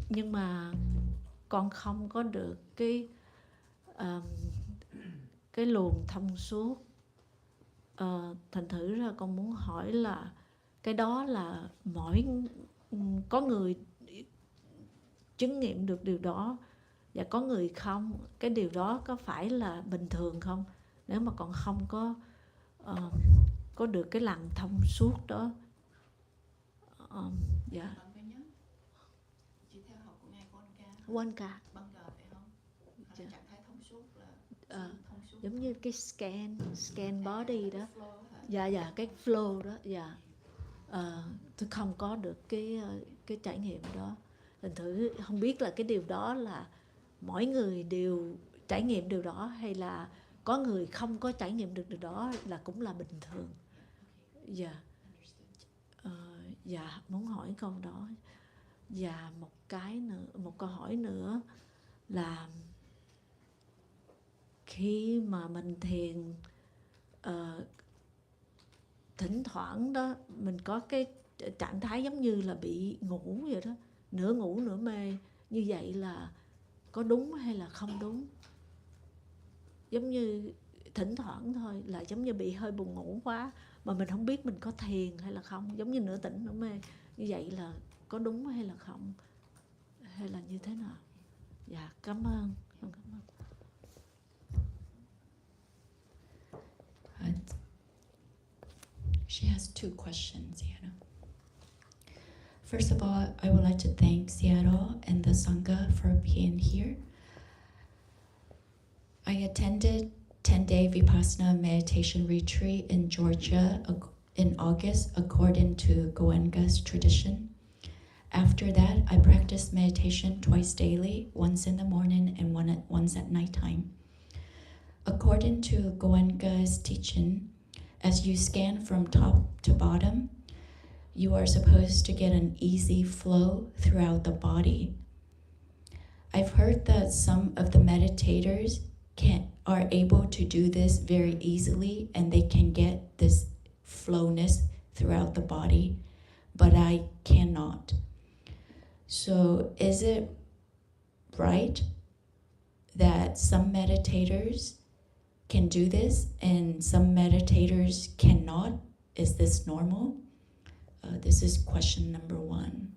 nhưng mà con không có được cái luồng thông suốt. Thành thử ra con muốn hỏi là cái đó là có người chứng nghiệm được điều đó và có người không. Cái điều đó có phải là bình thường không, nếu mà con không có được cái làn thông suốt đó? Dạ. Bạn phải nhớ, chị theo học của ngài Goenka. băng gờ phải không? Dạ. Trạng thái thông suốt là thông suốt. Giống như cái scan body đó. Flow hả? Dạ, cái flow đó. Dạ. Tôi không có được cái trải nghiệm đó. Thành thử không biết là cái điều đó là mỗi người đều trải nghiệm điều đó, hay là có người không có trải nghiệm được điều đó là cũng là bình thường. Dạ. Dạ, muốn hỏi câu đó. Và một câu hỏi nữa là khi mà mình thiền, thỉnh thoảng đó mình có cái trạng thái giống như là bị ngủ vậy đó, nửa ngủ nửa mê, như vậy là có đúng hay là không đúng? Giống như thỉnh thoảng thôi, là giống như bị hơi buồn ngủ quá mà mình không biết mình có thiền hay là không, giống như nửa tỉnh nửa mê, như vậy là có đúng hay là không, hay là như thế nào? Dạ, cảm ơn. She has two questions, Seattle. First of all, I would like to thank Seattle and the Sangha for being here. I attended 10-day Vipassana meditation retreat in Georgia in August according to Goenka's tradition. After that, I practiced meditation twice daily, once in the morning and once at nighttime. According to Goenka's teaching, as you scan from top to bottom, you are supposed to get an easy flow throughout the body. I've heard that some of the meditators are able to do this very easily and they can get this flowness throughout the body, but I cannot. So is it right that some meditators can do this and some meditators cannot? Is this normal? This is question number 1.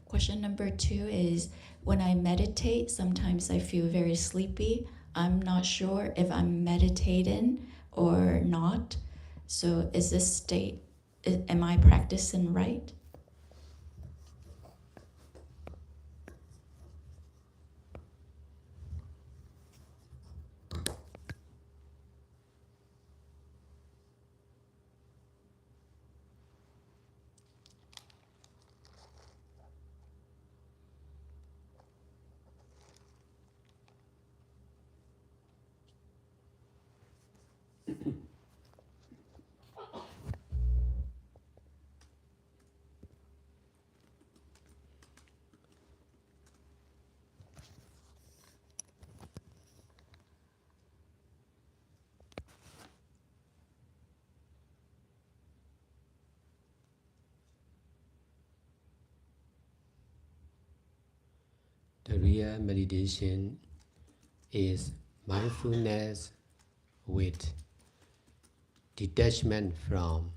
Question number 2 is, when I meditate, sometimes I feel very sleepy. I'm not sure if I'm meditating or not. So is this state, am I practicing right? The real meditation is mindfulness with detachment from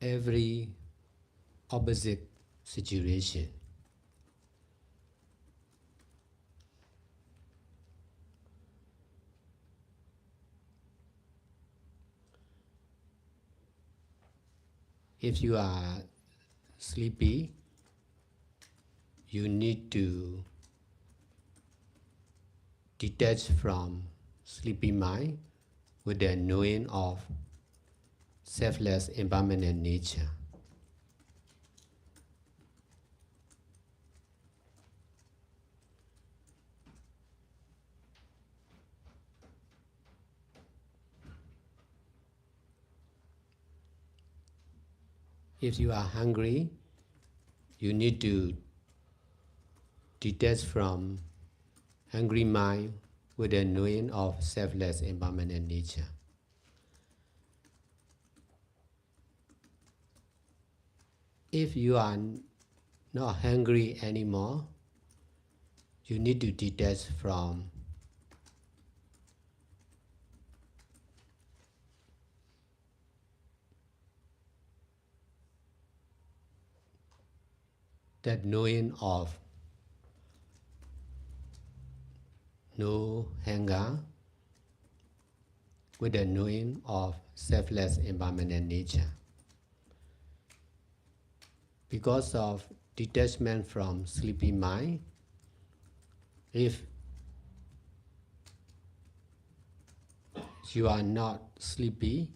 every opposite situation. If you are sleepy, you need to detach from sleepy mind with the knowing of selfless impermanent nature. If you are hungry, you need to detach from hungry mind with the knowing of selfless impermanent nature. If you are not hungry anymore, you need to detach from that knowing of no hunger with the knowing of selfless impermanent nature. Because of detachment from sleepy mind, if you are not sleepy,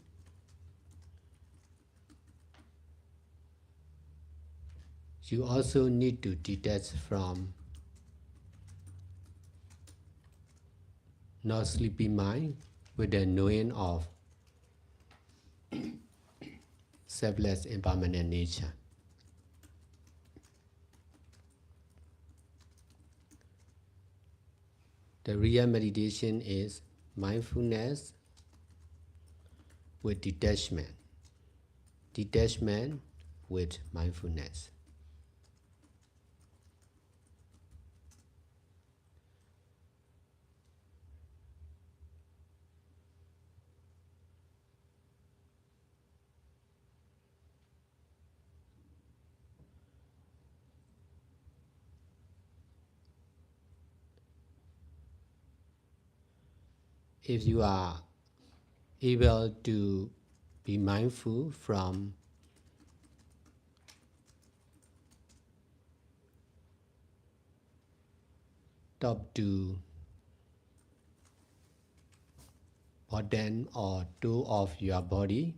you also need to detach from not sleepy mind with the knowing of selfless impermanent nature. The real meditation is mindfulness with detachment. Detachment with mindfulness. If you are able to be mindful from top to bottom or toe of your body,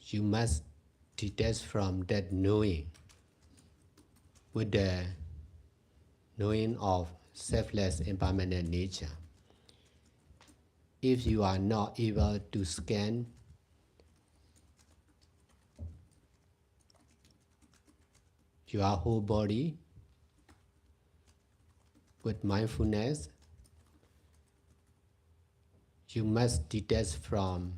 you must detach from that knowing with the knowing of selfless impermanent nature. If you are not able to scan your whole body with mindfulness, you must detach from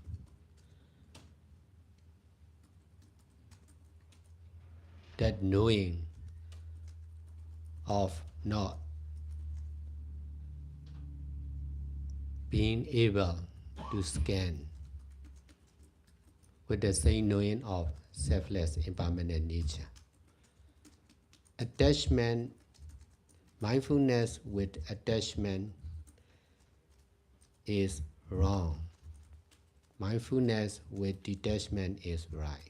that knowing of not being able to scan with the same knowing of selfless impermanent nature. Attachment, mindfulness with attachment is wrong. Mindfulness with detachment is right.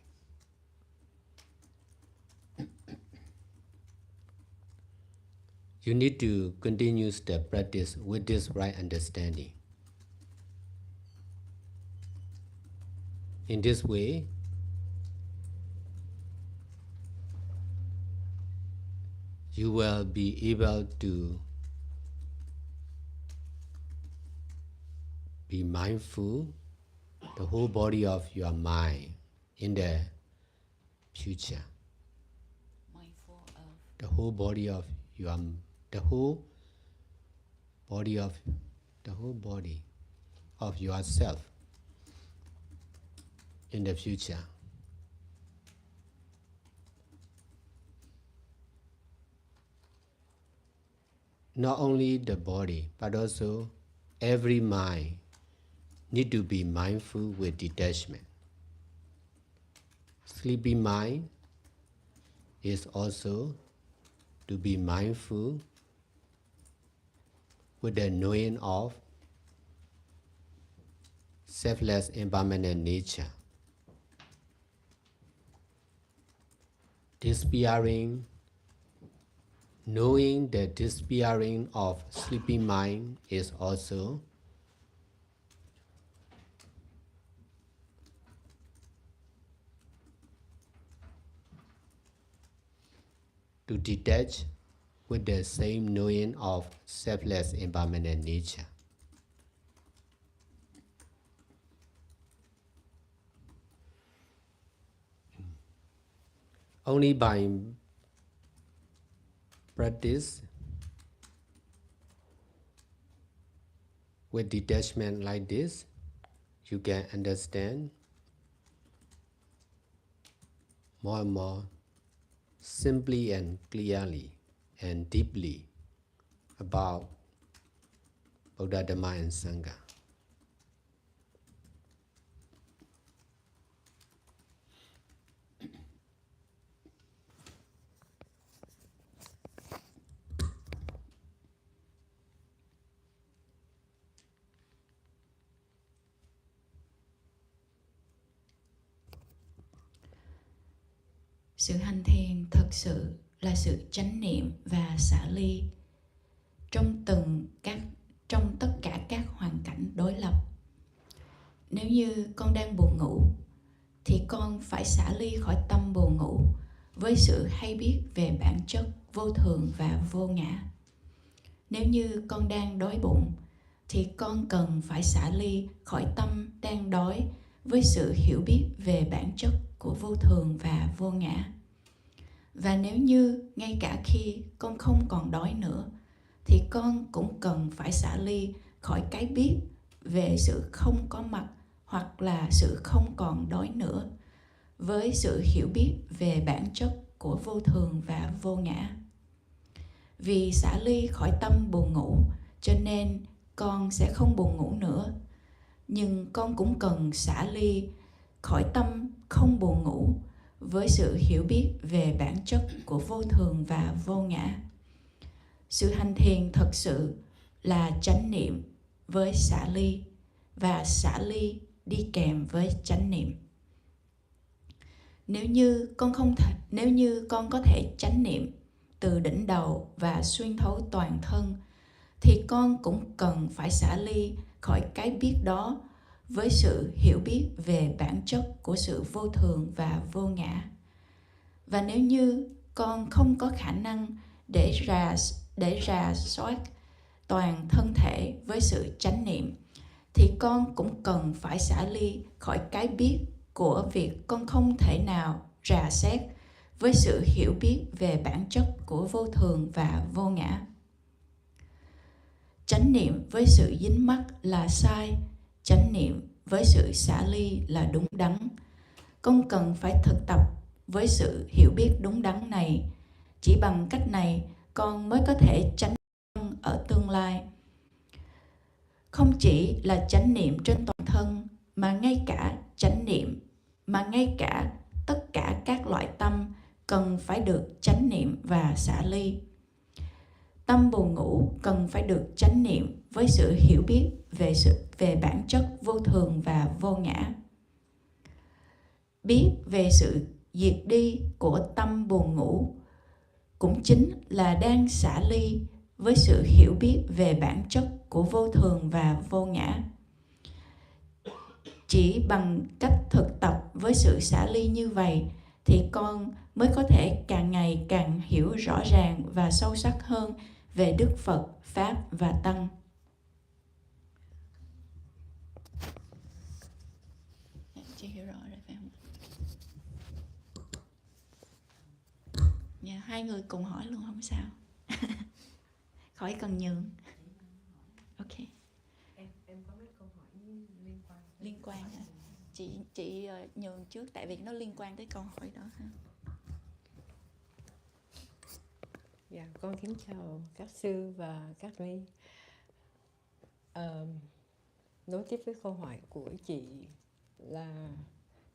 You need to continue the practice with this right understanding. In this way, you will be able to be mindful the whole body of your mind in the future. Mindful of The whole body of your the whole body of the whole body of yourself in the future. Not only the body, but also every mind need to be mindful with detachment. Sleepy mind is also to be mindful with the knowing of selfless impermanent nature. Despairing, knowing the despairing of sleepy mind is also to detach with the same knowing of selfless impermanent nature. Only by practice with detachment like this, you can understand more and more simply and clearly and deeply about Buddha, Dhamma and Sangha. Sự hành thiền thật sự là sự chánh niệm và xả ly trong tất cả các hoàn cảnh đối lập. Nếu như con đang buồn ngủ thì con phải xả ly khỏi tâm buồn ngủ với sự hay biết về bản chất vô thường và vô ngã. Nếu như con đang đói bụng thì con cần phải xả ly khỏi tâm đang đói với sự hiểu biết về bản chất của vô thường và vô ngã. Và nếu như ngay cả khi con không còn đói nữa thì con cũng cần phải xả ly khỏi cái biết về sự không có mặt hoặc là sự không còn đói nữa với sự hiểu biết về bản chất của vô thường và vô ngã. Vì xả ly khỏi tâm buồn ngủ cho nên con sẽ không buồn ngủ nữa. Nhưng con cũng cần xả ly khỏi tâm không buồn ngủ với sự hiểu biết về bản chất của vô thường và vô ngã. Sự hành thiền thật sự là chánh niệm với xả ly và xả ly đi kèm với chánh niệm. Nếu như con có thể chánh niệm từ đỉnh đầu và xuyên thấu toàn thân thì con cũng cần phải xả ly khỏi cái biết đó với sự hiểu biết về bản chất của sự vô thường và vô ngã. Và nếu như con không có khả năng để rà soát toàn thân thể với sự chánh niệm thì con cũng cần phải xả ly khỏi cái biết của việc con không thể nào rà xét với sự hiểu biết về bản chất của vô thường và vô ngã. Chánh niệm với sự dính mắc là sai, chánh niệm với sự xả ly là đúng đắn. Con cần phải thực tập với sự hiểu biết đúng đắn này. Chỉ bằng cách này, con mới có thể chánh niệm ở tương lai. Không chỉ là chánh niệm trên toàn thân, mà ngay cả tất cả các loại tâm cần phải được chánh niệm và xả ly. Tâm buồn ngủ cần phải được chánh niệm với sự hiểu biết về bản chất vô thường và vô ngã. Biết về sự diệt đi của tâm buồn ngủ cũng chính là đang xả ly với sự hiểu biết về bản chất của vô thường và vô ngã. Chỉ bằng cách thực tập với sự xả ly như vậy thì con mới có thể càng ngày càng hiểu rõ ràng và sâu sắc hơn về Đức Phật, Pháp và Tăng. Chị hiểu rõ rồi phải không? Dạ, hai người cùng hỏi luôn không sao. Khỏi cần nhường. Ok. Em có mấy câu hỏi Liên quan hả? Chị nhường trước tại vì nó liên quan tới câu hỏi đó ha. Dạ, con kính chào các sư và các ni. Nối tiếp với câu hỏi của chị là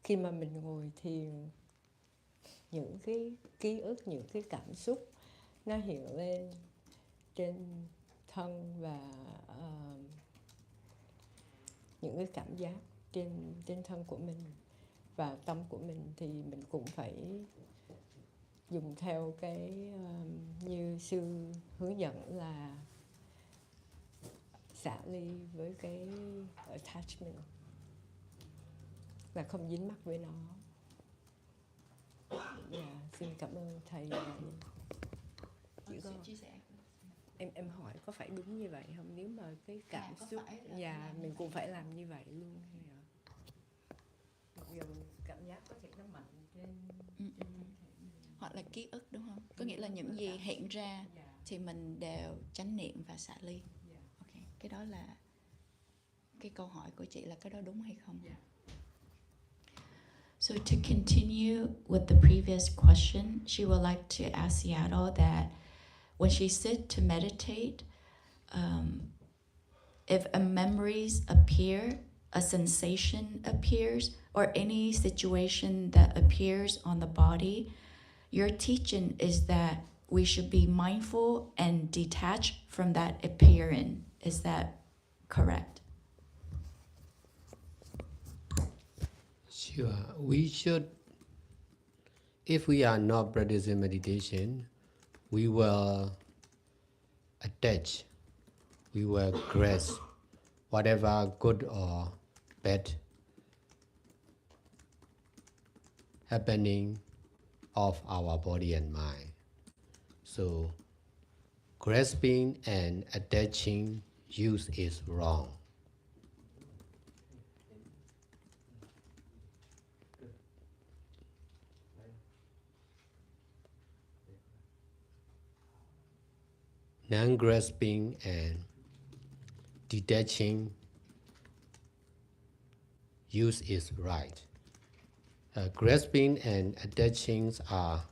khi mà mình ngồi thiền, những cái ký ức, những cái cảm xúc nó hiện lên trên thân và những cái cảm giác trên thân của mình và tâm của mình, thì mình cũng phải dùng theo cái như sư hướng dẫn là xả ly với cái attachment, là không dính mắc với nó. Dạ, xin cảm ơn thầy. Chỉ có chia sẻ. em hỏi có phải đúng như vậy không, nếu mà cái cảm Có xúc phải là dạ làm mình như cũng vậy phải không? làm như vậy luôn hay ạ? Mặc dù cảm giác có thể nó mạnh trên Ừ. Hoặc là ký ức đúng không? Có nghĩa là những gì hiện ra thì mình đều chánh niệm và xả ly. Ok, cái đó là cái câu hỏi của chị là cái đó đúng hay không? So to continue with the previous question, she would like to ask Seattle that when she sit to meditate, if a memories appear, a sensation appears, or any situation that appears on the body, your teaching is that we should be mindful and detached from that appearance. Is that correct? Sure. We should, if we are not practicing meditation, we will attach, we will grasp whatever good or bad happening of our body and mind. So grasping and attaching use is wrong. Non-grasping and detaching use is right. Grasping and attaching are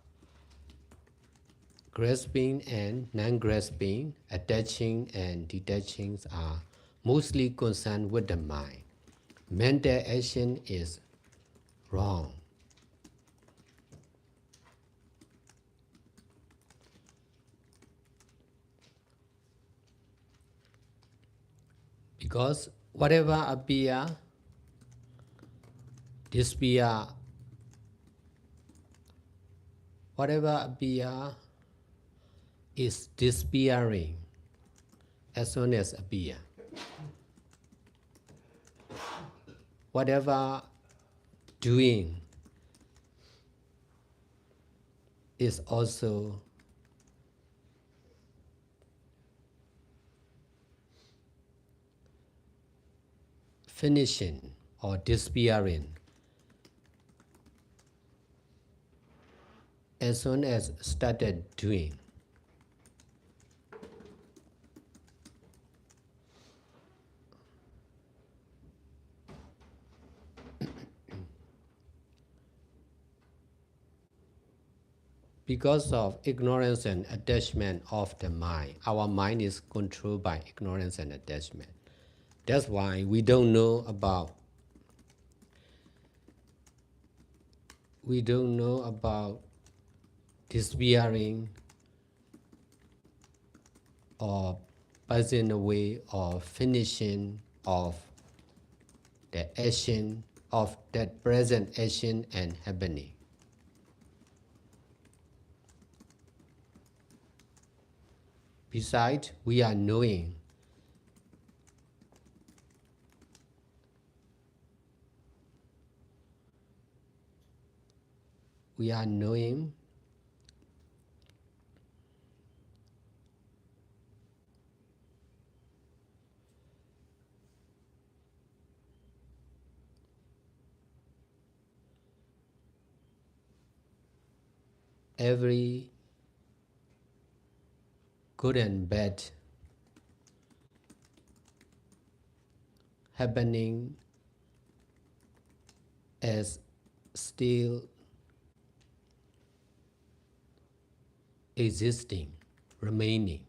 grasping and non-grasping, attaching and detaching are mostly concerned with the mind. Mental action is wrong. Because whatever appear, disappear, whatever appear is disappearing as soon as appear. Whatever doing is also finishing or disappearing as soon as started doing. Because of ignorance and attachment of the mind, our mind is controlled by ignorance and attachment. That's why we don't know about disappearing or passing away or finishing of the action of that present action and happening. Besides, we are knowing every good and bad happening as still existing, remaining.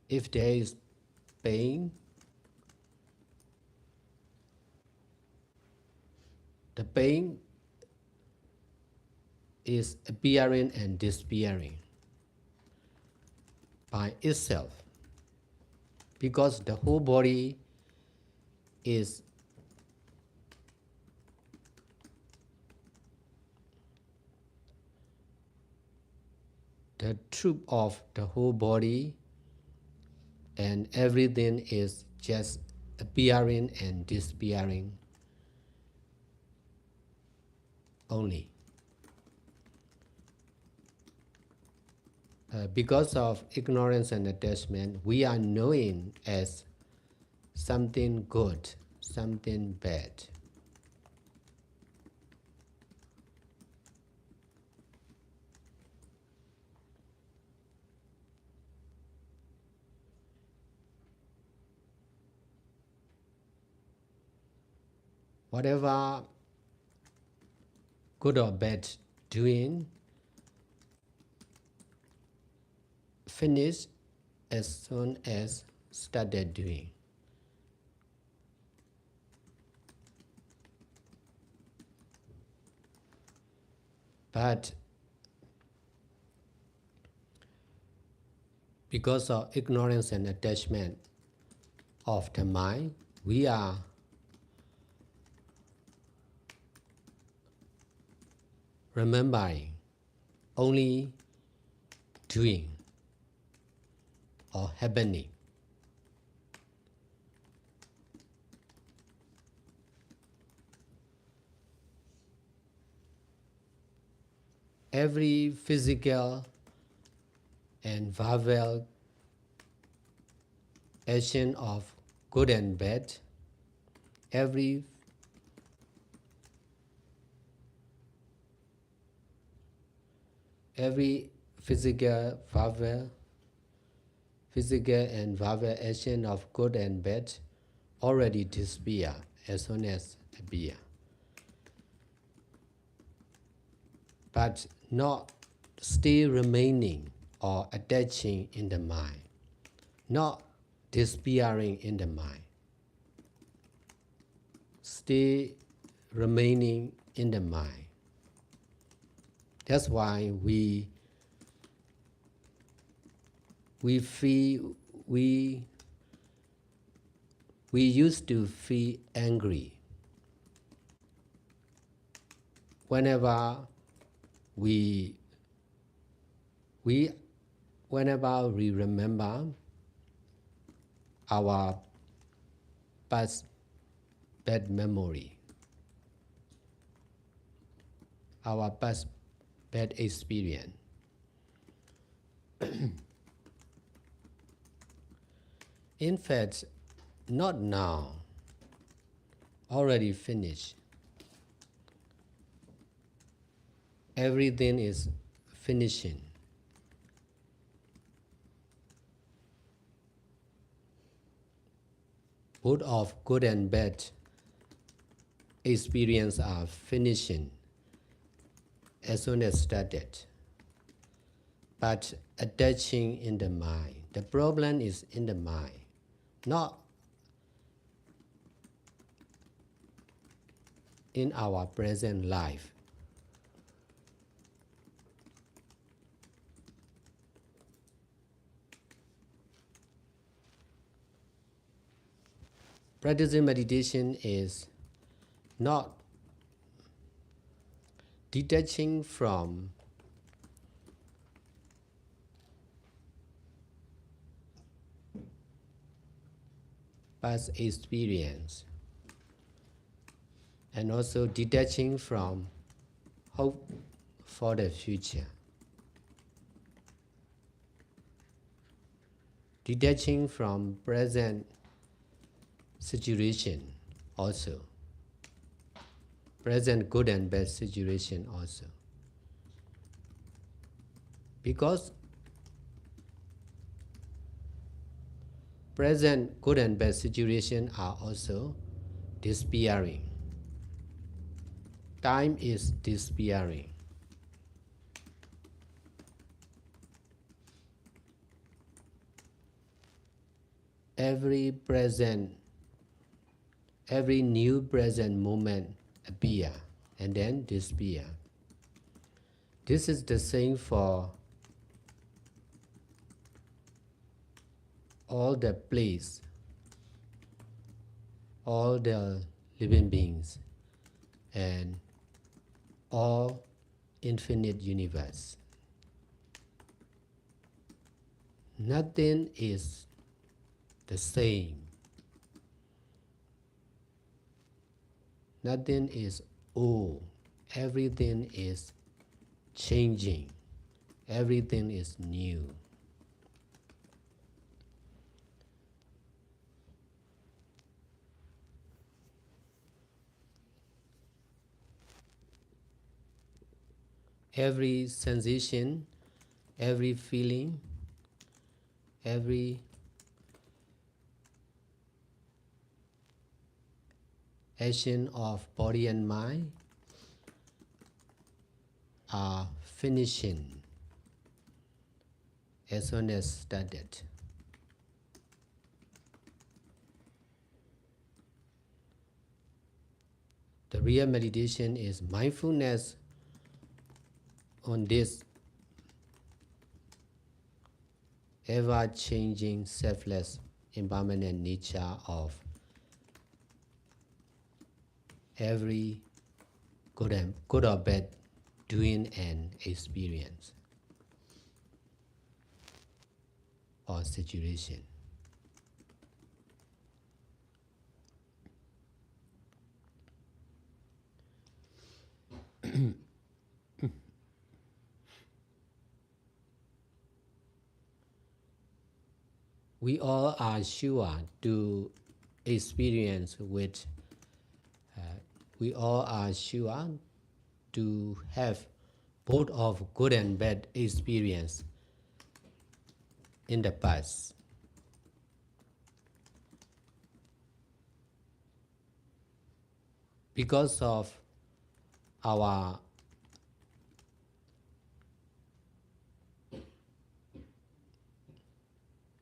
If there is pain, the pain is appearing and disappearing by itself, because the whole body is the truth of the whole body and everything is just appearing and disappearing only. Because of ignorance and attachment, we are knowing as something good, something bad. Whatever good or bad doing, finish as soon as started doing. But because of ignorance and attachment of the mind, we are remembering only doing or happening. Every physical and verbal action of good and bad, every physical and verbal action of good and bad already disappear as soon as appear. But not still remaining or attaching in the mind, not disappearing in the mind, still remaining in the mind. That's why we feel we used to feel angry whenever we remember our past bad memory, our past bad experience. In fact, not now, already finished. Everything is finishing. Both of good and bad experience are finishing as soon as started. But attaching in the mind. The problem is in the mind, not in our present life. Practicing meditation is not detaching from past experience and also detaching from hope for the future. Detaching from present situation also. Present good and bad situation also. Because present good and bad situation are also disappearing. Time is disappearing. Every new present moment appear and then disappear. This is the same for all the place, all the living beings, and all infinite universe. Nothing is the same. Nothing is old. Everything is changing. Everything is new. Every sensation, every feeling, every action of body and mind are finishing as soon as started. The real meditation is mindfulness on this ever-changing, selfless, impermanent nature of every good or bad doing and experience or situation. We all are sure to experience with, we all are sure to have both of good and bad experience in the past. Because of our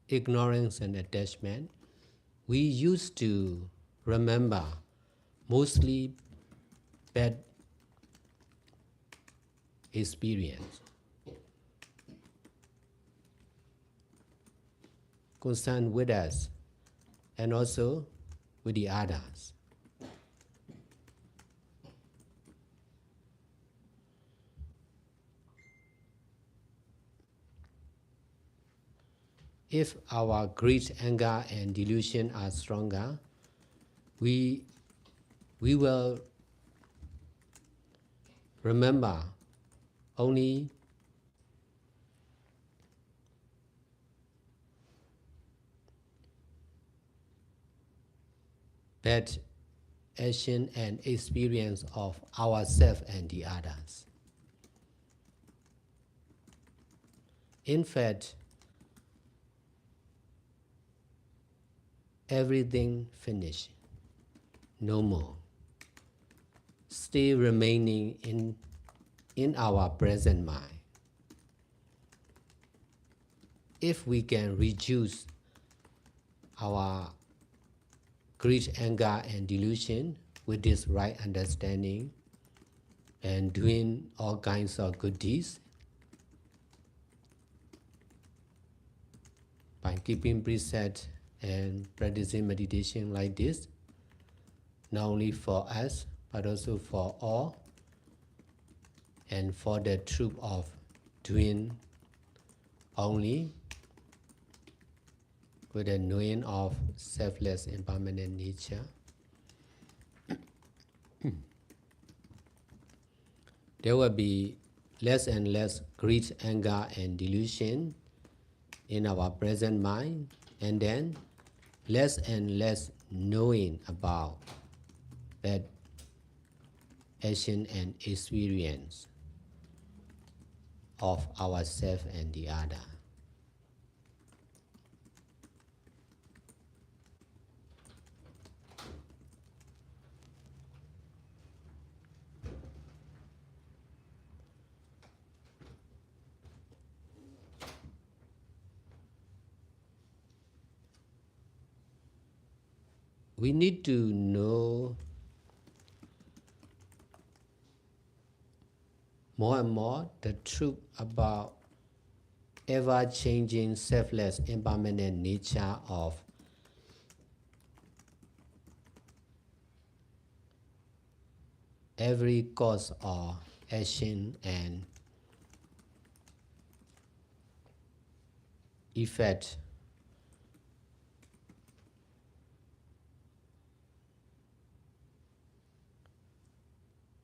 ignorance and attachment, we used to remember mostly bad experience concerned with us and also with the others. If our greed, anger, and delusion are stronger, we will remember only bad action and experience of ourselves and the others. In fact, everything finished, no more. Still remaining in our present mind. If we can reduce our greed, anger, and delusion with this right understanding and doing all kinds of good deeds, by keeping precepts and practicing meditation like this, not only for us, but also for all, and for the truth of doing only with the knowing of selfless impermanent nature, there will be less and less greed, anger, and delusion in our present mind, and then less and less knowing about bad action and experience of ourselves and the other. We need to know more and more the truth about ever-changing, selfless, impermanent nature of every cause or action and effect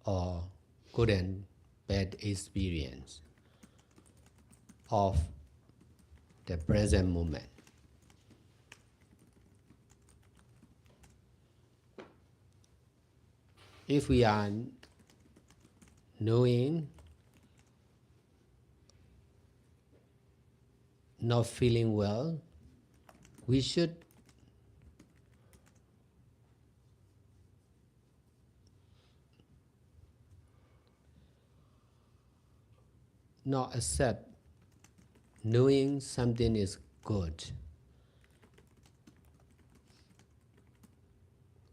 or good and bad experience of the present moment. If we are knowing, not feeling well, we should not accept knowing something is good.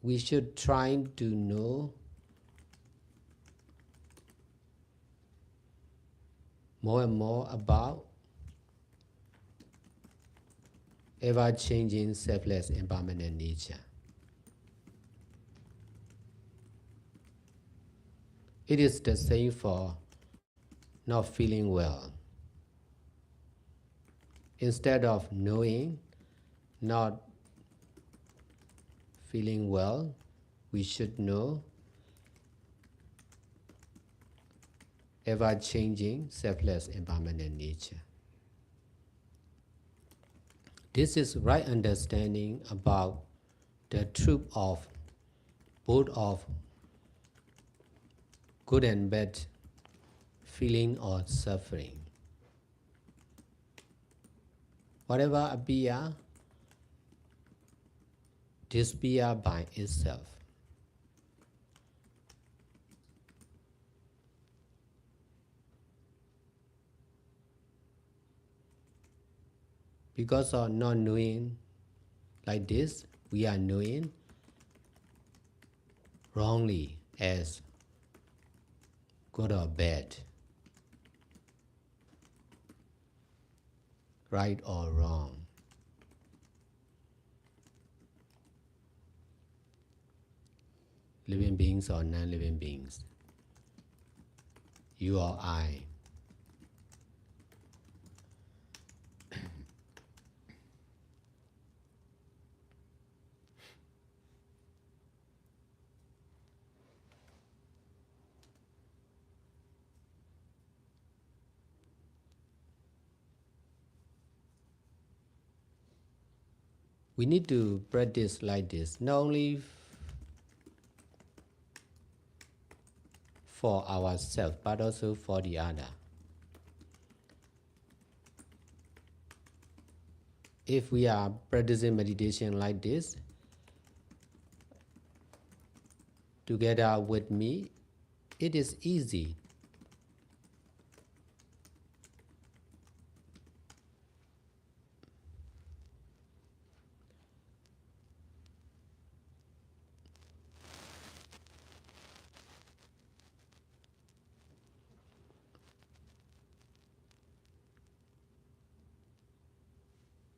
We should try to know more and more about ever-changing, selfless, impermanent nature. It is the same for not feeling well. Instead of knowing, not feeling well, we should know ever-changing, selfless, impermanent nature. This is right understanding about the truth of both of good and bad feeling or suffering. Whatever appears, disappears by itself. Because of not knowing like this, we are knowing wrongly as good or bad, right or wrong. Living beings or non-living beings, you or I. We need to practice like this, not only for ourselves, but also for the other. If we are practicing meditation like this, together with me, it is easy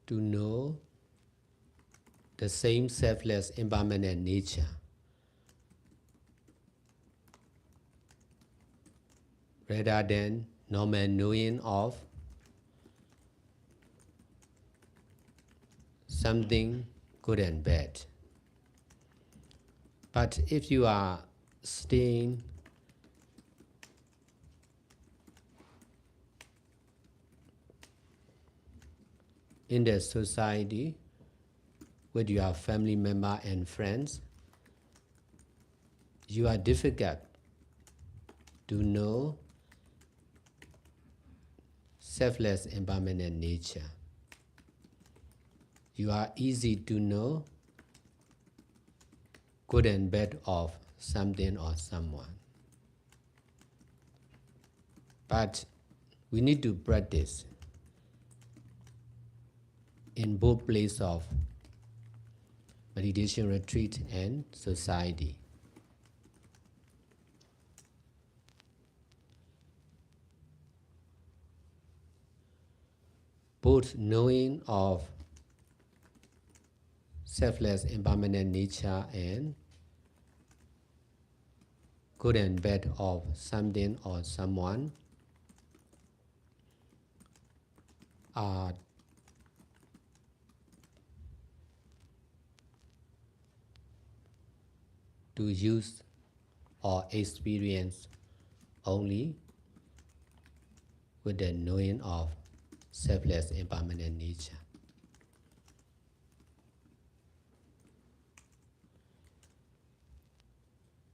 to know the same selfless, impermanent nature, rather than normal knowing of something good and bad. But if you are staying in the society with your family member and friends, you are difficult to know selfless, impermanent nature. You are easy to know good and bad of something or someone. But we need to practice in both places of meditation retreat and society. Both knowing of selfless, impermanent nature and good and bad of something or someone are to use or experience only with the knowing of selfless impermanent nature.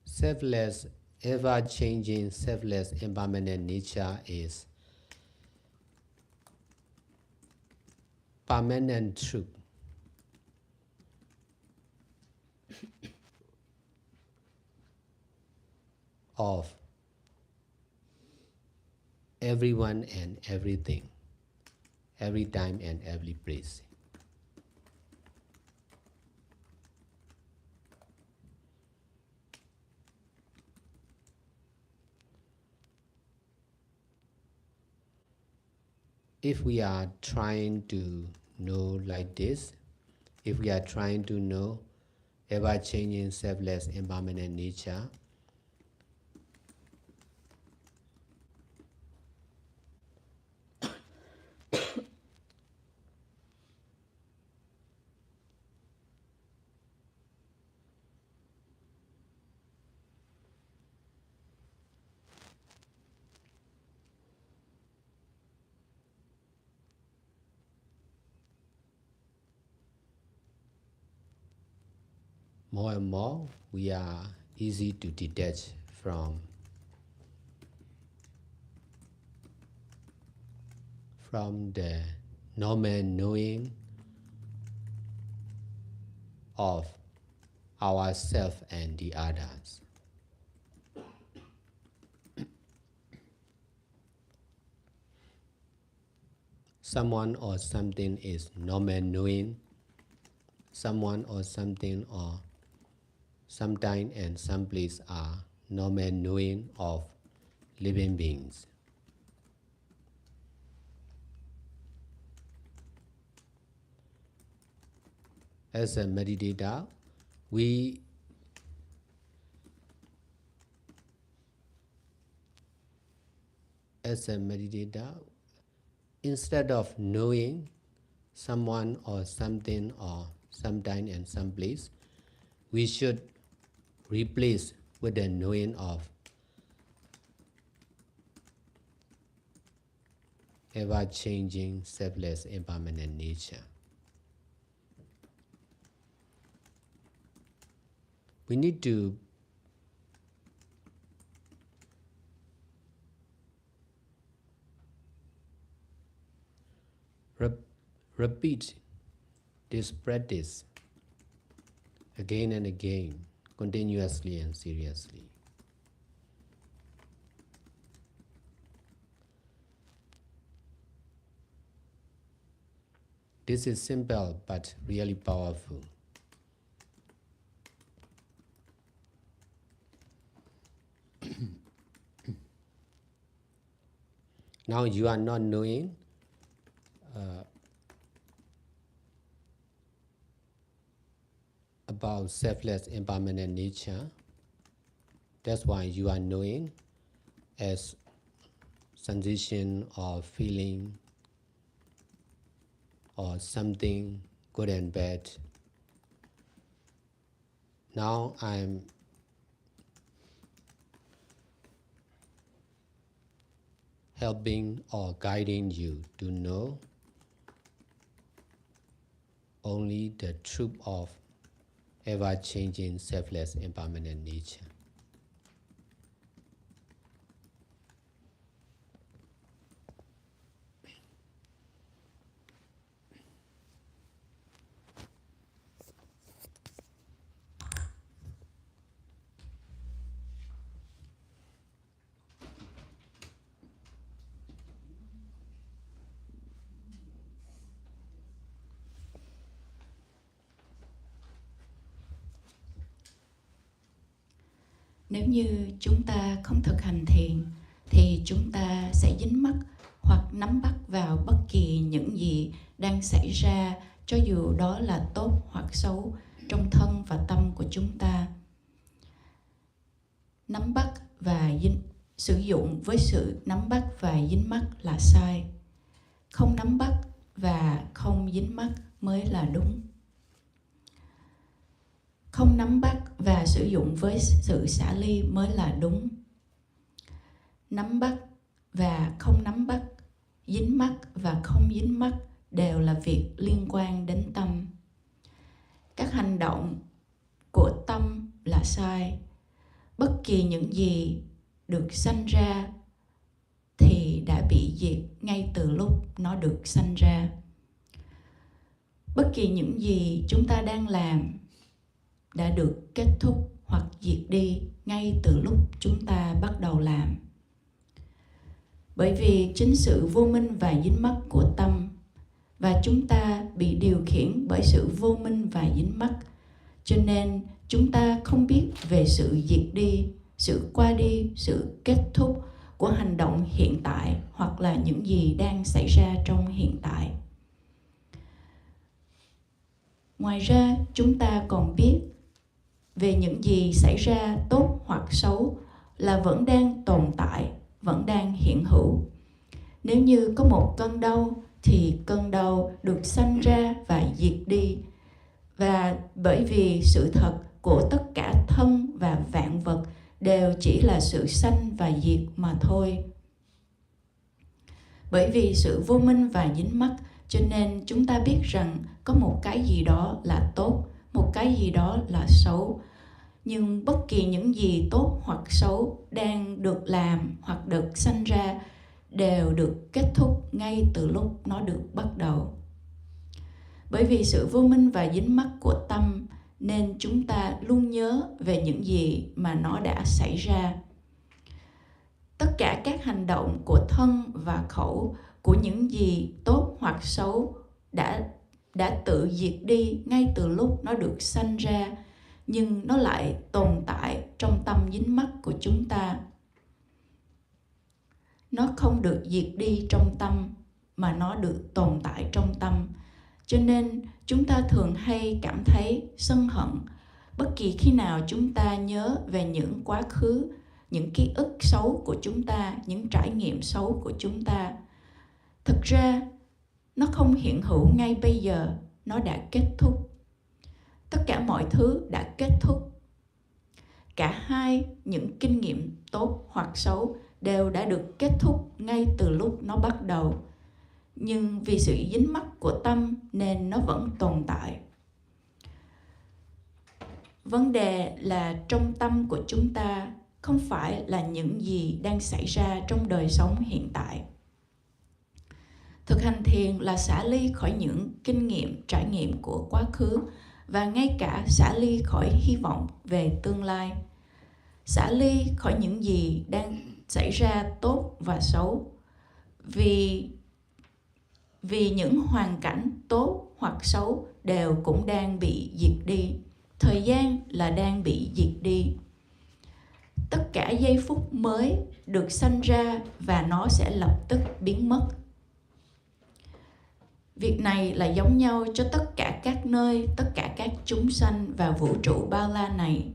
Selfless, ever-changing, selfless, impermanent nature is permanent truth of everyone and everything, every time and every place. If we are trying to know like this, if we are trying to know ever-changing, selfless, impermanent nature, more and more we are easy to detach from the normal knowing of ourselves and the others. Someone or something is normal knowing. Someone or something or sometime and someplace are normal knowing of living beings. As a meditator, instead of knowing someone or something or sometime and someplace, we should replace with the knowing of ever-changing, selfless, impermanent nature. We need to repeat this practice again and again, continuously and seriously. This is simple but really powerful. Now you are not knowing about selfless, impermanent nature. That's why you are knowing as sensation or feeling or something good and bad. Now I'm helping or guiding you to know only the truth of ever-changing, selfless, impermanent nature. Nếu như chúng ta không thực hành thiền thì chúng ta sẽ dính mắc hoặc nắm bắt vào bất kỳ những gì đang xảy ra, cho dù đó là tốt hoặc xấu, trong thân và tâm của chúng ta. Nắm bắt và sử dụng với sự nắm bắt và dính mắc là sai. Không nắm bắt và không dính mắc mới là đúng. Không nắm bắt và sử dụng với sự xả ly mới là đúng. Nắm bắt và không nắm bắt, dính mắc và không dính mắc đều là việc liên quan đến tâm. Các hành động của tâm là sai. Bất kỳ những gì được sanh ra thì đã bị diệt ngay từ lúc nó được sanh ra. Bất kỳ những gì chúng ta đang làm đã được kết thúc hoặc diệt đi ngay từ lúc chúng ta bắt đầu làm. Bởi vì chính sự vô minh và dính mắc của tâm, và chúng ta bị điều khiển bởi sự vô minh và dính mắc, cho nên chúng ta không biết về sự diệt đi, sự qua đi, sự kết thúc của hành động hiện tại hoặc là những gì đang xảy ra trong hiện tại. Ngoài ra, chúng ta còn biết về những gì xảy ra tốt hoặc xấu là vẫn đang tồn tại, vẫn đang hiện hữu. Nếu như có một cơn đau thì cơn đau được sanh ra và diệt đi. Và bởi vì sự thật của tất cả thân và vạn vật đều chỉ là sự sanh và diệt mà thôi. Bởi vì sự vô minh và dính mắc, cho nên chúng ta biết rằng có một cái gì đó là tốt, một cái gì đó là xấu. Nhưng bất kỳ những gì tốt hoặc xấu đang được làm hoặc được sanh ra đều được kết thúc ngay từ lúc nó được bắt đầu. Bởi vì sự vô minh và dính mắc của tâm nên chúng ta luôn nhớ về những gì mà nó đã xảy ra. Tất cả các hành động của thân và khẩu, của những gì tốt hoặc xấu đã tự diệt đi ngay từ lúc nó được sanh ra, nhưng nó lại tồn tại trong tâm dính mắc của chúng ta. Nó không được diệt đi trong tâm, mà nó được tồn tại trong tâm. Cho nên chúng ta thường hay cảm thấy sân hận bất kỳ khi nào chúng ta nhớ về những quá khứ, những ký ức xấu của chúng ta, những trải nghiệm xấu của chúng ta. Thực ra, nó không hiện hữu ngay bây giờ, nó đã kết thúc. Tất cả mọi thứ đã kết thúc. Cả hai, những kinh nghiệm tốt hoặc xấu đều đã được kết thúc ngay từ lúc nó bắt đầu. Nhưng vì sự dính mắc của tâm nên nó vẫn tồn tại. Vấn đề là trong tâm của chúng ta không phải là những gì đang xảy ra trong đời sống hiện tại. Thực hành thiền là xả ly khỏi những kinh nghiệm, trải nghiệm của quá khứ và ngay cả xả ly khỏi hy vọng về tương lai. Xả ly khỏi những gì đang xảy ra tốt và xấu. Vì những hoàn cảnh tốt hoặc xấu đều cũng đang bị diệt đi. Thời gian là đang bị diệt đi. Tất cả giây phút mới được sanh ra và nó sẽ lập tức biến mất. Việc này là giống nhau cho tất cả các nơi, tất cả các chúng sanh và vũ trụ bao la này.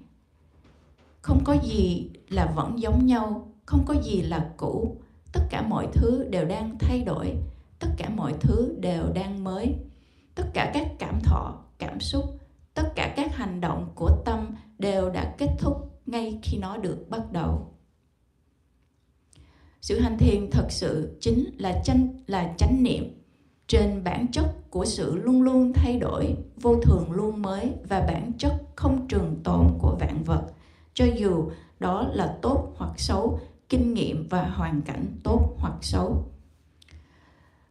Không có gì là vẫn giống nhau, không có gì là cũ. Tất cả mọi thứ đều đang thay đổi, tất cả mọi thứ đều đang mới. Tất cả các cảm thọ, cảm xúc, tất cả các hành động của tâm đều đã kết thúc ngay khi nó được bắt đầu. Sự hành thiền thật sự chính là chánh niệm trên bản chất của sự luôn luôn thay đổi, vô thường luôn mới và bản chất không trường tồn của vạn vật, cho dù đó là tốt hoặc xấu, kinh nghiệm và hoàn cảnh tốt hoặc xấu.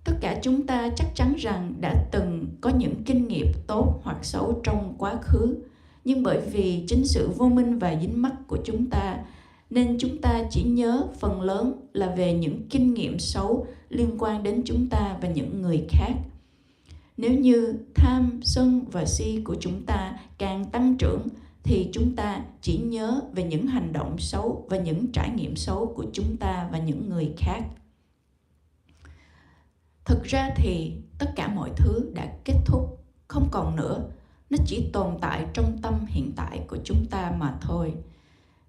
Tất cả chúng ta chắc chắn rằng đã từng có những kinh nghiệm tốt hoặc xấu trong quá khứ, nhưng bởi vì chính sự vô minh và dính mắc của chúng ta, nên chúng ta chỉ nhớ phần lớn là về những kinh nghiệm xấu liên quan đến chúng ta và những người khác. Nếu như tham, sân và si của chúng ta càng tăng trưởng, thì chúng ta chỉ nhớ về những hành động xấu và những trải nghiệm xấu của chúng ta và những người khác. Thực ra thì tất cả mọi thứ đã kết thúc, không còn nữa. Nó chỉ tồn tại trong tâm hiện tại của chúng ta mà thôi.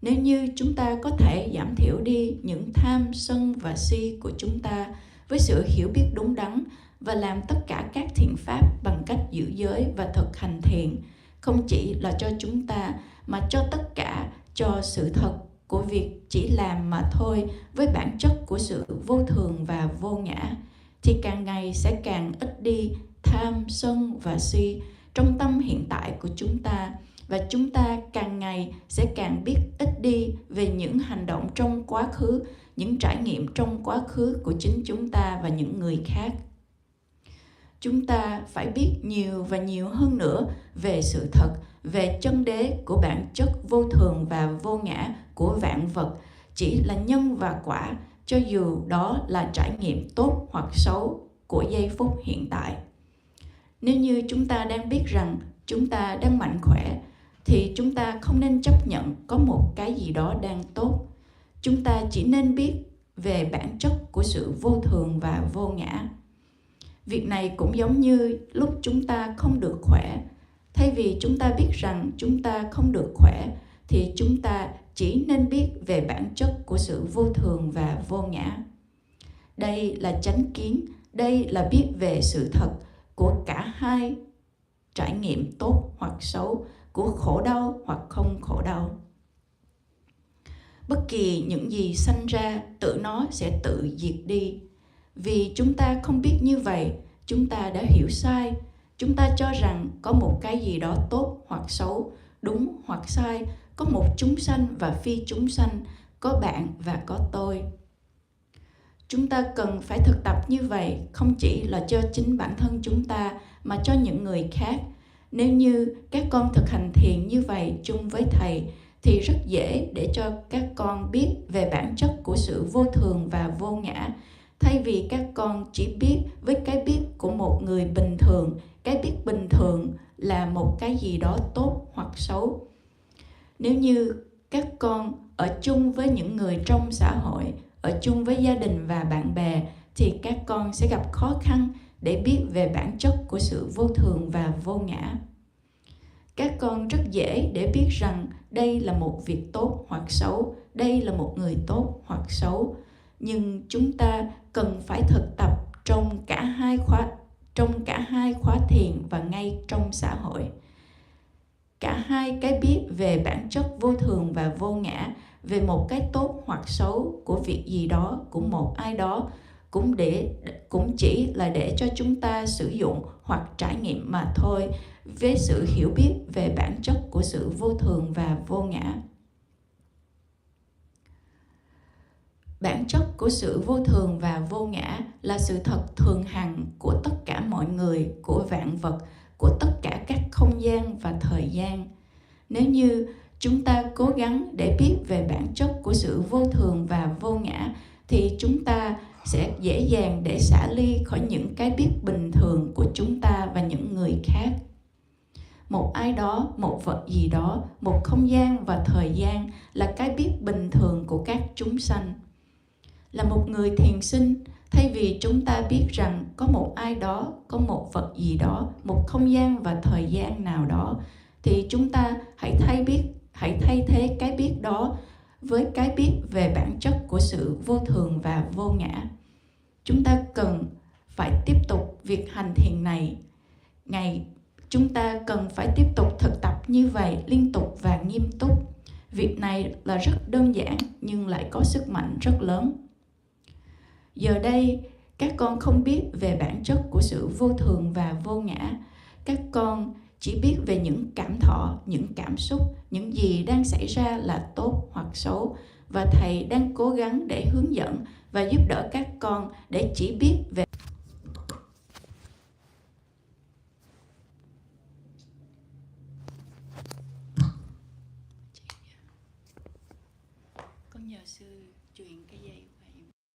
Nếu như chúng ta có thể giảm thiểu đi những tham, sân và si của chúng ta với sự hiểu biết đúng đắn và làm tất cả các thiện pháp bằng cách giữ giới và thực hành thiền, không chỉ là cho chúng ta mà cho tất cả, cho sự thật của việc chỉ làm mà thôi với bản chất của sự vô thường và vô ngã, thì càng ngày sẽ càng ít đi tham, sân và si trong tâm hiện tại của chúng ta, và chúng ta càng ngày sẽ càng biết ít đi về những hành động trong quá khứ, những trải nghiệm trong quá khứ của chính chúng ta và những người khác. Chúng ta phải biết nhiều và nhiều hơn nữa về sự thật, về chân đế của bản chất vô thường và vô ngã của vạn vật, chỉ là nhân và quả, cho dù đó là trải nghiệm tốt hoặc xấu của giây phút hiện tại. Nếu như chúng ta đang biết rằng chúng ta đang mạnh khỏe, thì chúng ta không nên chấp nhận có một cái gì đó đang tốt. Chúng ta chỉ nên biết về bản chất của sự vô thường và vô ngã. Việc này cũng giống như lúc chúng ta không được khỏe. Thay vì chúng ta biết rằng chúng ta không được khỏe, thì chúng ta chỉ nên biết về bản chất của sự vô thường và vô ngã. Đây là chánh kiến, đây là biết về sự thật của cả hai trải nghiệm tốt hoặc xấu, của khổ đau hoặc không khổ đau. Bất kỳ những gì sanh ra, tự nó sẽ tự diệt đi. Vì chúng ta không biết như vậy, chúng ta đã hiểu sai. Chúng ta cho rằng có một cái gì đó tốt hoặc xấu, đúng hoặc sai, có một chúng sanh và phi chúng sanh, có bạn và có tôi. Chúng ta cần phải thực tập như vậy, không chỉ là cho chính bản thân chúng ta, mà cho những người khác. Nếu như các con thực hành thiền như vậy chung với Thầy, thì rất dễ để cho các con biết về bản chất của sự vô thường và vô ngã. Thay vì các con chỉ biết với cái biết của một người bình thường, cái biết bình thường là một cái gì đó tốt hoặc xấu. Nếu như các con ở chung với những người trong xã hội, ở chung với gia đình và bạn bè, thì các con sẽ gặp khó khăn để biết về bản chất của sự vô thường và vô ngã. Các con rất dễ để biết rằng đây là một việc tốt hoặc xấu, đây là một người tốt hoặc xấu. Nhưng chúng ta cần phải thực tập trong cả hai khóa thiền và ngay trong xã hội. Cả hai cái biết về bản chất vô thường và vô ngã, về một cái tốt hoặc xấu của việc gì đó, của một ai đó, cũng chỉ là để cho chúng ta sử dụng hoặc trải nghiệm mà thôi, với sự hiểu biết về bản chất của sự vô thường và vô ngã. Bản chất của sự vô thường và vô ngã là sự thật thường hằng của tất cả mọi người, của vạn vật, của tất cả các không gian và thời gian. Nếu như chúng ta cố gắng để biết về bản chất của sự vô thường và vô ngã, thì chúng ta sẽ dễ dàng để xả ly khỏi những cái biết bình thường của chúng ta và những người khác. Một ai đó, một vật gì đó, một không gian và thời gian là cái biết bình thường của các chúng sanh. Là một người thiền sinh, thay vì chúng ta biết rằng có một ai đó, có một vật gì đó, một không gian và thời gian nào đó, thì chúng ta hãy thay thế cái biết đó với cái biết về bản chất của sự vô thường và vô ngã. Chúng ta cần phải tiếp tục việc hành thiền này. Chúng ta cần phải tiếp tục thực tập như vậy liên tục và nghiêm túc. Việc này là rất đơn giản nhưng lại có sức mạnh rất lớn. Giờ đây, các con không biết về bản chất của sự vô thường và vô ngã. Các con chỉ biết về những cảm thọ, những cảm xúc, những gì đang xảy ra là tốt hoặc xấu. Và Thầy đang cố gắng để hướng dẫn và giúp đỡ các con để chỉ biết về. Con nhờ sư truyền cái dây.